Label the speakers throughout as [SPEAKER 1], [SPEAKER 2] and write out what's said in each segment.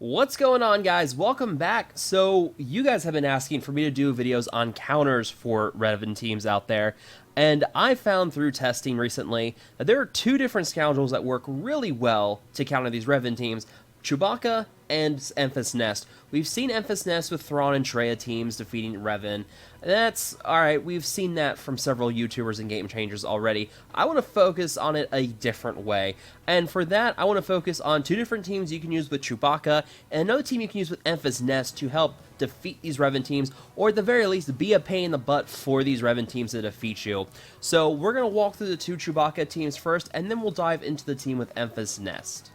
[SPEAKER 1] What's going on, guys? Welcome back. So you guys have been asking for me to do videos on counters for Revan teams out there, and I found through testing recently that there are two different scoundrels that work really well to counter these Revan teams: Chewbacca and Enfys Nest. We've seen Enfys Nest with Thrawn and Traya teams defeating Revan. That's alright, we've seen that from several YouTubers and Game Changers already. I want to focus on it a different way, and for that I want to focus on two different teams you can use with Chewbacca and another team you can use with Enfys Nest to help defeat these Revan teams, or at the very least be a pain in the butt for these Revan teams to defeat you. So we're going to walk through the two Chewbacca teams first, and then we'll dive into the team with Enfys Nest.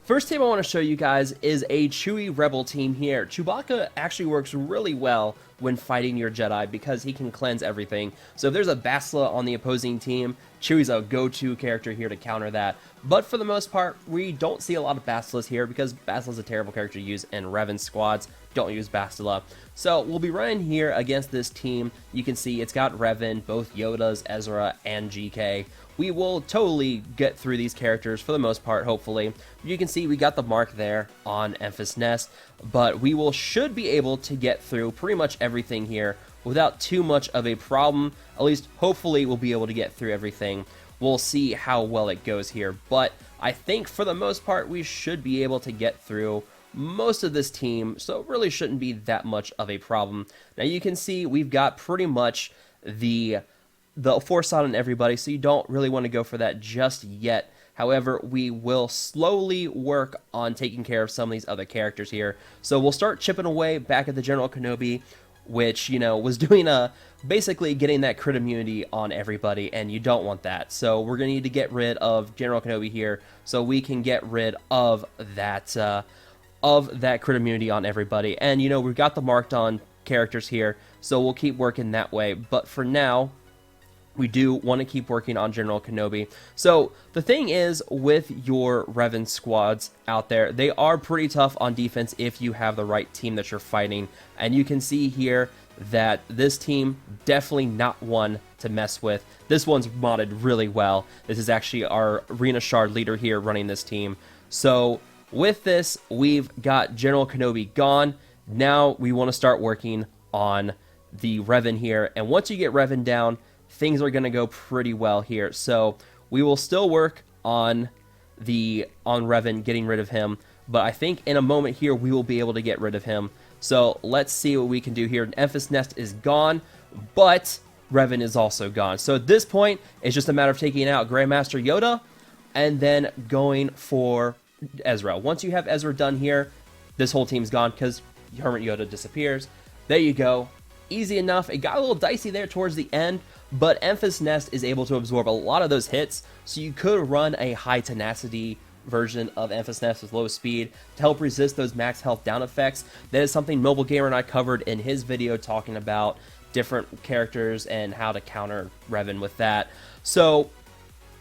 [SPEAKER 1] First team I want to show you guys is a Chewie Rebel team here. Chewbacca actually works really well when fighting your Jedi because he can cleanse everything. So if there's a Bastila on the opposing team, Chewie's a go-to character here to counter that. But for the most part, we don't see a lot of Bastilas here because Bastila's a terrible character to use in Revan squads. Don't use Bastila. So we'll be running here against this team. You can see it's got Revan, both Yodas, Ezra, and GK. We will totally get through these characters for the most part, hopefully. You can see we got the mark there on Enfys Nest, but we should be able to get through pretty much everything here without too much of a problem. At least, hopefully, we'll be able to get through everything. We'll see how well it goes here, but I think for the most part, we should be able to get through most of this team, so it really shouldn't be that much of a problem. Now, you can see we've got pretty much the foresight on everybody, so you don't really want to go for that just yet. However, we will slowly work on taking care of some of these other characters here. So we'll start chipping away back at the General Kenobi, which, you know, was doing basically getting that crit immunity on everybody, and you don't want that. So we're going to need to get rid of General Kenobi here so we can get rid of that crit immunity on everybody. And, you know, we've got the marked on characters here, so we'll keep working that way. But for now, we do want to keep working on General Kenobi. So the thing is, with your Revan squads out there, they are pretty tough on defense if you have the right team that you're fighting. And you can see here that this team, definitely not one to mess with. This one's modded really well. This is actually our Arena Shard leader here running this team. So with this, we've got General Kenobi gone. Now we want to start working on the Revan here. And once you get Revan down, things are going to go pretty well here. So we will still work on Revan, getting rid of him, but I think in a moment here we will be able to get rid of him. So let's see what we can do here. Enfys Nest is gone, but Revan is also gone. So at this point, it's just a matter of taking out Grandmaster Yoda and then going for Ezra. Once you have Ezra done here, this whole team's gone because Hermit Yoda disappears. There you go. Easy enough. It got a little dicey there towards the end, but Enfys Nest is able to absorb a lot of those hits, so you could run a high tenacity version of Enfys Nest with low speed to help resist those max health down effects. That is something Mobile Gamer and I covered in his video talking about different characters and how to counter Revan with that. So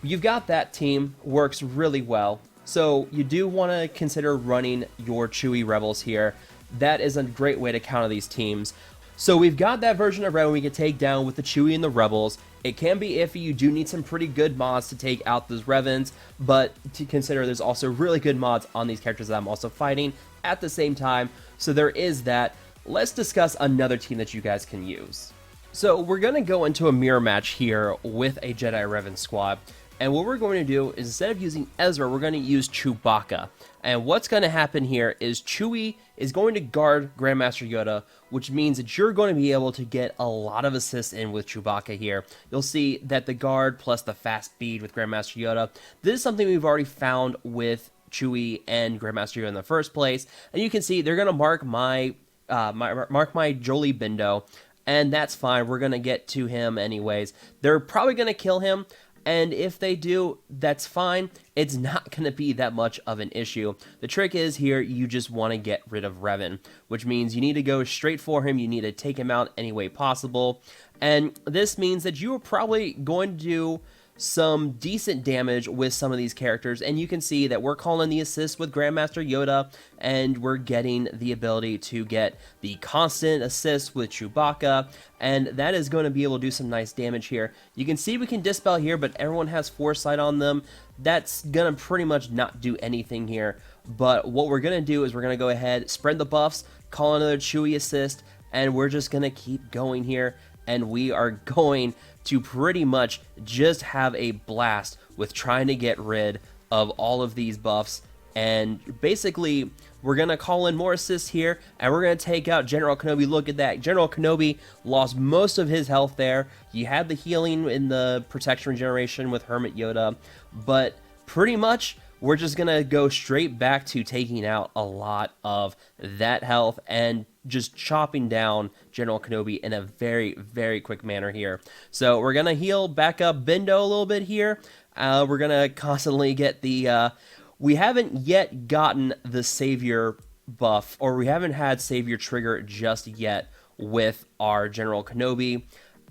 [SPEAKER 1] you've got that team, works really well. So you do want to consider running your Chewie Rebels here. That is a great way to counter these teams. So we've got that version of Revan we can take down with the Chewie and the Rebels. It can be iffy. You do need some pretty good mods to take out those Revans, but to consider there's also really good mods on these characters that I'm also fighting at the same time. So there is that. Let's discuss another team that you guys can use. So we're going to go into a mirror match here with a Jedi Revan squad. And what we're going to do is, instead of using Ezra, we're going to use Chewbacca. And what's going to happen here is Chewie is going to guard Grandmaster Yoda, which means that you're going to be able to get a lot of assists in with Chewbacca here. You'll see that the guard plus the fast speed with Grandmaster Yoda, this is something we've already found with Chewie and Grandmaster Yoda in the first place. And you can see they're going to mark my Jolie Bindo, and that's fine. We're going to get to him anyways. They're probably going to kill him. And if they do, that's fine. It's not going to be that much of an issue. The trick is here, you just want to get rid of Revan, which means you need to go straight for him. You need to take him out any way possible. And this means that you are probably going to do some decent damage with some of these characters, and you can see that we're calling the assist with Grandmaster Yoda, and we're getting the ability to get the constant assist with Chewbacca, and that is going to be able to do some nice damage here. You can see we can dispel here, but everyone has foresight on them. That's gonna pretty much not do anything here. But what we're going to do is we're going to go ahead, spread the buffs, call another Chewie assist, and we're just going to keep going here. And we are going to pretty much just have a blast with trying to get rid of all of these buffs. And basically, we're going to call in more assists here, and we're going to take out General Kenobi. Look at that. General Kenobi lost most of his health there. You had the healing in the protection regeneration with Hermit Yoda, but pretty much we're just going to go straight back to taking out a lot of that health and just chopping down General Kenobi in a very, very quick manner here. So we're going to heal back up Bindo a little bit here. We're going to constantly get the... we haven't yet gotten the Savior buff, or we haven't had Savior trigger just yet with our General Kenobi,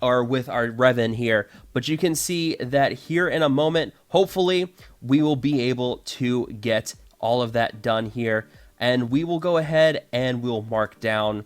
[SPEAKER 1] or with our Revan here, but you can see that here in a moment, hopefully, we will be able to get all of that done here, and we will go ahead and we'll mark down,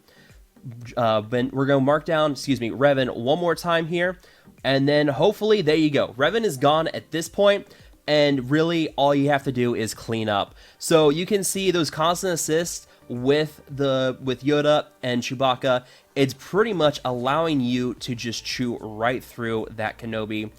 [SPEAKER 1] we're going to mark down, Revan one more time here, and then hopefully, there you go. Revan is gone at this point, and really, all you have to do is clean up. So you can see those constant assists with Yoda and Chewbacca. It's pretty much allowing you to just chew right through that Kenobi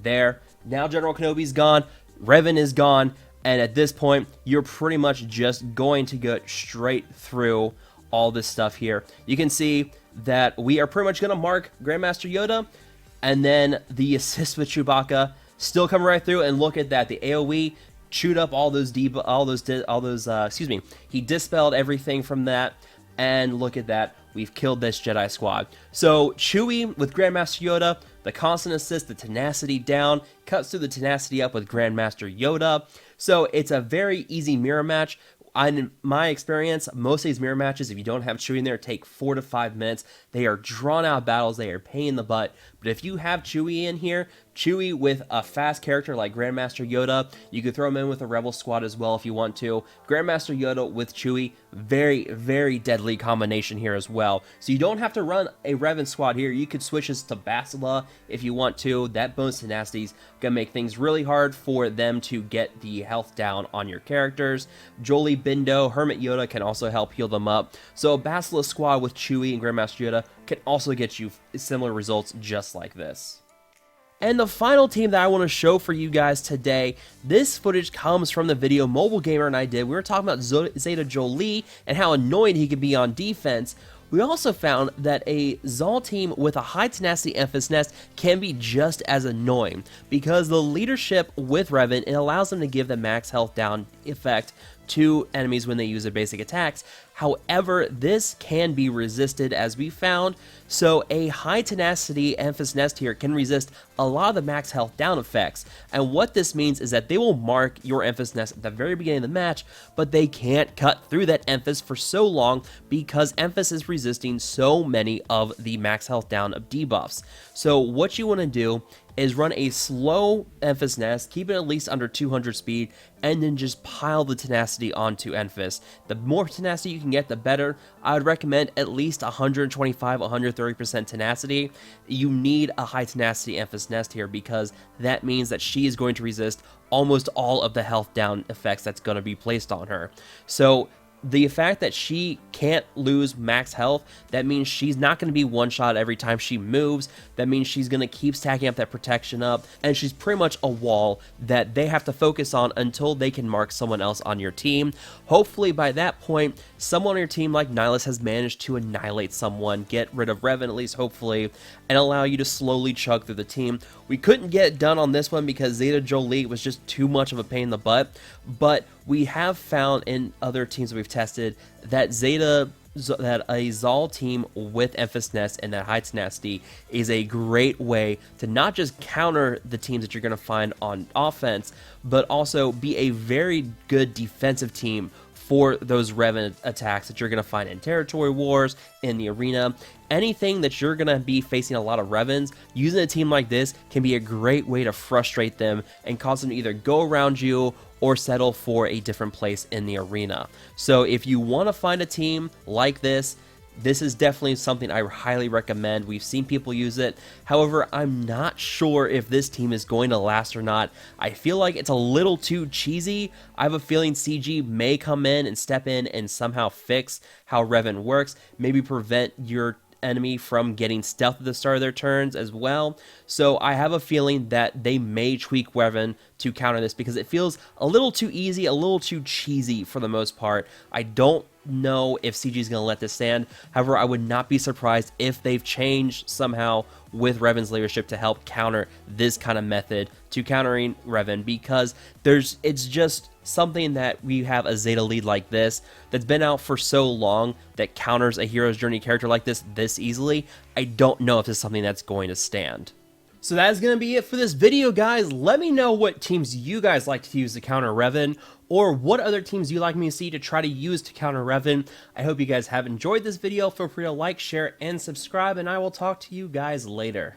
[SPEAKER 1] there. Now General Kenobi's gone, Revan is gone, and at this point, you're pretty much just going to go straight through all this stuff here. You can see that we are pretty much going to mark Grandmaster Yoda, and then the assist with Chewbacca still coming right through, and look at that. The AoE chewed up all those, he dispelled everything from that, and look at that. We've killed this Jedi squad. So Chewie with Grandmaster Yoda, the constant assist, the tenacity down, cuts through the tenacity up with Grandmaster Yoda. So it's a very easy mirror match. In my experience, most of these mirror matches, if you don't have Chewie in there, take 4 to 5 minutes. They are drawn out battles. They are pain in the butt. But if you have Chewie in here, Chewie with a fast character like Grandmaster Yoda, you could throw him in with a Rebel squad as well if you want to. Grandmaster Yoda with Chewie, very, very deadly combination here as well. So you don't have to run a Revan squad here. You could switch this to Bastila if you want to. That bonus tenacity is going to make things really hard for them to get the health down on your characters. Jolie, Bindo, Hermit Yoda can also help heal them up. So a Bastila squad with Chewie and Grandmaster Yoda can also get you similar results just like this. And the final team that I want to show for you guys today, this footage comes from the video Mobile Gamer and I did. We were talking about Zeta Jolie and how annoyed he could be on defense. We also found that a Zal team with a high tenacity Enfys Nest can be just as annoying, because the leadership with Revan, it allows them to give the max health down effect to enemies when they use their basic attacks. However, this can be resisted, as we found, so a high tenacity Enfys Nest here can resist a lot of the max health down effects. And what this means is that they will mark your Enfys Nest at the very beginning of the match, but they can't cut through that Enfys for so long because Enfys is resisting so many of the max health down of debuffs. So what you want to do is run a slow Enfys Nest, keep it at least under 200 speed, and then just pile the tenacity onto Enfys. The more tenacity you can get, the better. I would recommend at least 125, 130% tenacity. You need a high tenacity Enfys Nest here, because that means that she is going to resist almost all of the health down effects that's going to be placed on her. So the fact that she can't lose max health, that means she's not going to be one-shot every time she moves. That means she's going to keep stacking up that protection up, and she's pretty much a wall that they have to focus on until they can mark someone else on your team. Hopefully by that point, someone on your team like Nihilus has managed to annihilate someone, get rid of Revan at least hopefully, and allow you to slowly chug through the team. We couldn't get it done on this one because Zeta Jolie was just too much of a pain in the butt, but we have found in other teams that we've tested that a Zal team with Enfys Nest and that high tenacity is a great way to not just counter the teams that you're going to find on offense, but also be a very good defensive team for those Revan attacks that you're going to find in territory wars, in the arena. Anything that you're going to be facing a lot of Revans, using a team like this can be a great way to frustrate them and cause them to either go around you or settle for a different place in the arena. So if you want to find a team like this, this is definitely something I highly recommend. We've seen people use it. However, I'm not sure if this team is going to last or not. I feel like it's a little too cheesy. I have a feeling CG may come in and step in and somehow fix how Revan works, maybe prevent your enemy from getting stealth at the start of their turns as well. So I have a feeling that they may tweak Revan to counter this because it feels a little too easy, a little too cheesy for the most part. I don't know if CG is going to let this stand. However, I would not be surprised if they've changed somehow with Revan's leadership to help counter this kind of method to countering Revan, because it's just something that we have a Zeta lead like this that's been out for so long that counters a hero's journey character like this easily. I don't know if this is something that's going to stand. So that is going to be it for this video, guys. Let me know what teams you guys like to use to counter Revan, or what other teams you like me to see to try to use to counter Revan. I hope you guys have enjoyed this video. Feel free to like, share, and subscribe, and I will talk to you guys later.